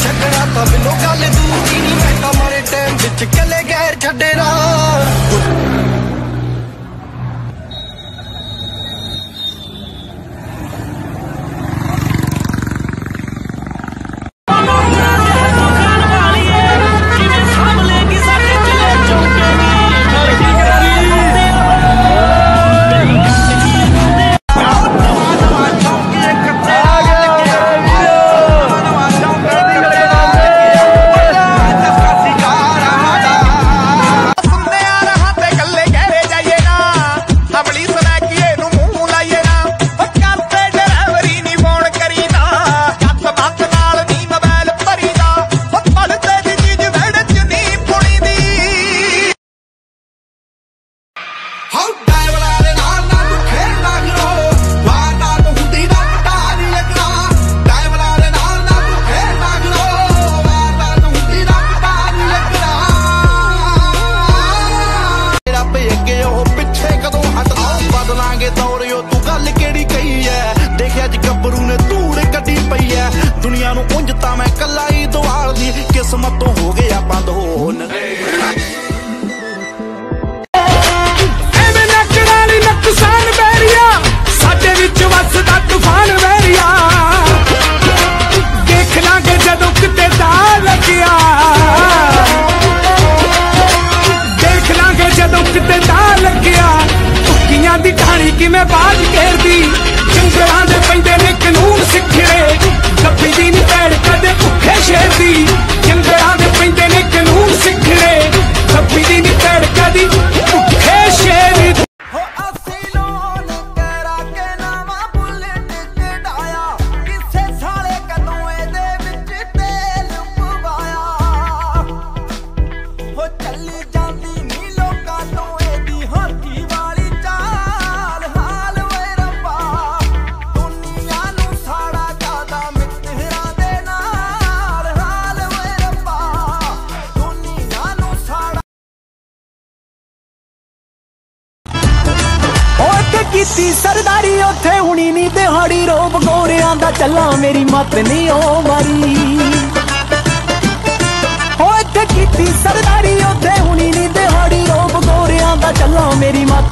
छकड़ा तो बिनो गल दूर की नहीं मैं मारे टाइम बिच कले गैर छडेना किस्मत तो हो गया बंद होन एवें नकराली नकसान बैरिया साडे विच वसदा तूफान बैरिया देख लांगे जदों किते दा लगिया देख लांगे जदों किते दा लगिया तुक्कियां दी ढाणी किवें बाज घेरदी जंगलां दे पैंदे ने कानून सिखड़े कभी दी नी पैड़ कदे भुखे शेर दी जंगलां दे पैंदे ने कानून सिखड़े कभी दी नी पैड़ कदी भुखे शेर हो असी लोन करा के नवा बुलेट कढाया किसे साले कदों एदे विच तेल पवाया हो चली जांदी नी लोकां तों एदी हाथी वाली चाल हाल वे रब्बा दुनिया नूं साड़ा जादा मित्तरां दे नाल हाल वे रब्बा दुनिया नूं साड़ा कीती सरदारी उथे हुणी नी दिहाड़ी रोब गोरियां दा चला मेरी मत नहीं ओ मारी हो इत्थे कीती सरदारी उथे हुणी नी दिहाड़ी रोब गोरियां दा चला मेरी मत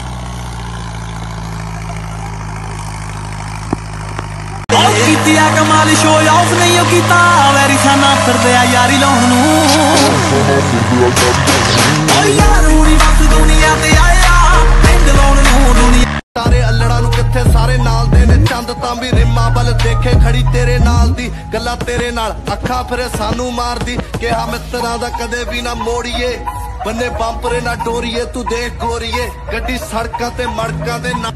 कीती आ कमाल शो ऑफ नहीं हो कीता वैरी खाना फिरदे आ यारी लाउण नूं ओ यार हुणी बस दुनिया ते आया पिंड लाउण नूं दुनिया सारे अल्लड़ा नूं किथे सारे नाल दे ने चंद तां भी रिम्मा बल देखे खड़ी तेरे नाल दी गल्ला तेरे नाल अखा फिरे सानू मारदी किहा मित्तरां दा कदे भी ना मोड़ीए बन्ने बंपरे ना डोरीए तू देख गोरीए गड्डी सड़कां ते मड़कां दे ना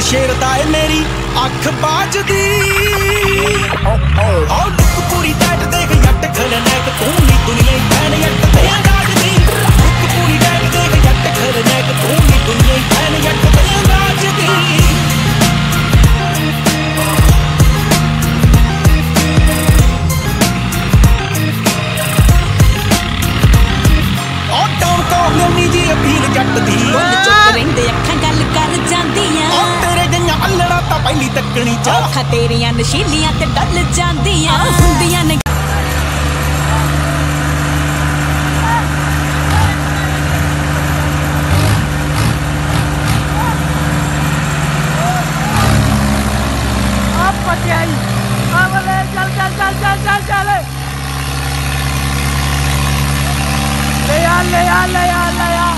शेर दाए मेरी अख बाजदी और लुक पूरी टाइट देख जट खलनायक तू नी दुनिया ही फैन जट ते राजदी लुक पूरी टाइट देख जट खलनायक तू नी दुनिया ही फैन जट ते राजदी और टाउन कॉर्नर नी जी अपील जट दी चुप रहिंदे अखां गल कर जांदियां अल्लड़ा तां पहली तकनी चा अखां तेरियां नशीलियां ते डल जांदियां हुंदियां ने आप पटियाई आवले चल चल चल चल चल चल ले आ ले आ ले आ ले आ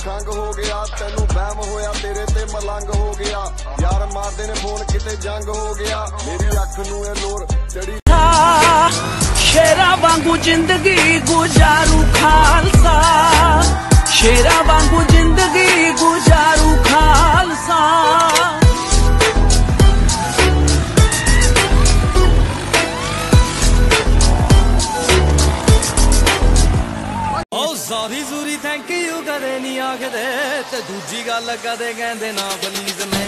खंग हो गया तेनू बहम होया तेरे ते मलंग हो गया यार मारदे ने फोन किते जंग हो गया मेरी अख नू ए लोर चढ़ी शेरा वांगू जिंदगी गुजारू खालसा शेरा वांगू जिंदगी गुजारू खालसा सारी सूरी थैंक यू कदे नहीं आखदे ते दूजी गल कदे कहंदे ना प्लीज ने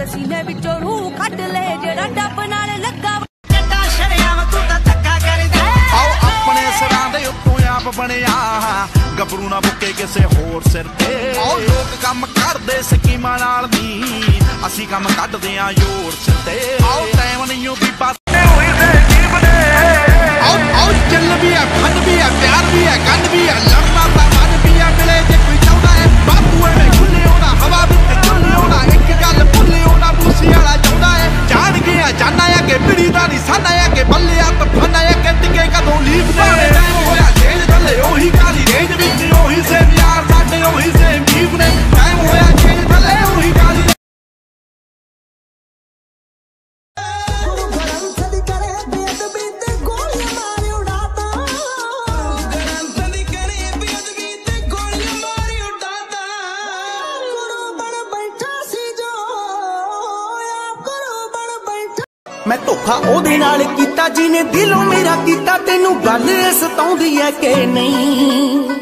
सीने विचों रूह कट ले जेड़ा डब नाल लगा जट्टा शरियाम तू तां धक्का करदा आओ अपने सिरां दे उत्तों आप बणिया गबरू ना बुके किसे होर सिर ते आओ लोग काम करदे स्कीमां नाल नी असीं काम कढदे आ योर सिर ते आओ टाइम नहीं ओ बीबा होई ते जीव ने आओ आओ चल भी है फन भी है प्यार भी है गन भी है लड़ना ता मन भी है मिले जे कोई चाहदा है बापू एवें खुले होना हवा विच चुल्ले होना एक गल भुल्ले होना मूसी वाला चाहदा है जान गया जाना है कि पीड़ी दा निशाना है कि बल्ले आ तफाना है कि टिके कदों लीप दे होया चेंज थले ओही काली रेंज विच ओही से यार साडे ओही से जीव ने टाइम होया चेंज थले ओही काली मैं धोखा ओदे नाल कीता जिने दिलों मेरा कीता तेनू गल सताउंदी है कि नहीं।